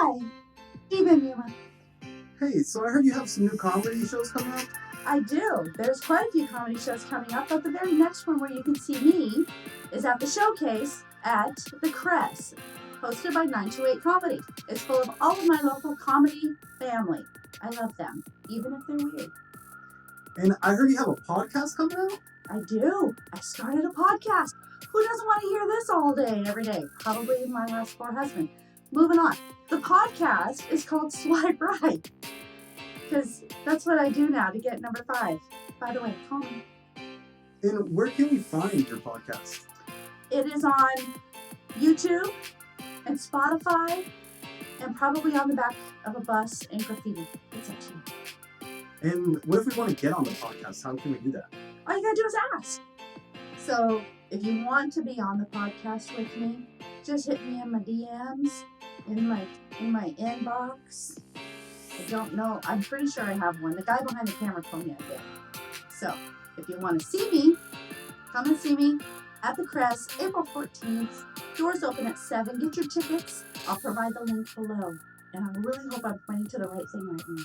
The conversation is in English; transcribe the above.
Hi, Steven Yuma. Hey, so I heard you have some new comedy shows coming up? I do. There's quite a few comedy shows coming up, but the very next one where you can see me is at the Showcase at the Crest, hosted by 928 Comedy. It's full of all of my local comedy family. I love them, even if they're weird. And I heard you have a podcast coming out? I do. I started a podcast. Who doesn't want to hear this all day, every day? Probably my last poor husband. Moving on. The podcast is called Swipe Right, because that's what I do now to get number 5. By the way, call me. And where can we find your podcast? It is on YouTube and Spotify and probably on the back of a bus and graffiti. It's up to you. And what if we want to get on the podcast? How can we do that? All you gotta do is ask. So if you want to be on the podcast with me, just hit me in my DMs, in my inbox. I don't know. I'm pretty sure I have one. The guy behind the camera told me I did. So if you want to see me, come and see me at the Crest, April 14th. Doors open at 7. Get your tickets. I'll provide the link below. And I really hope I'm pointing to the right thing right now.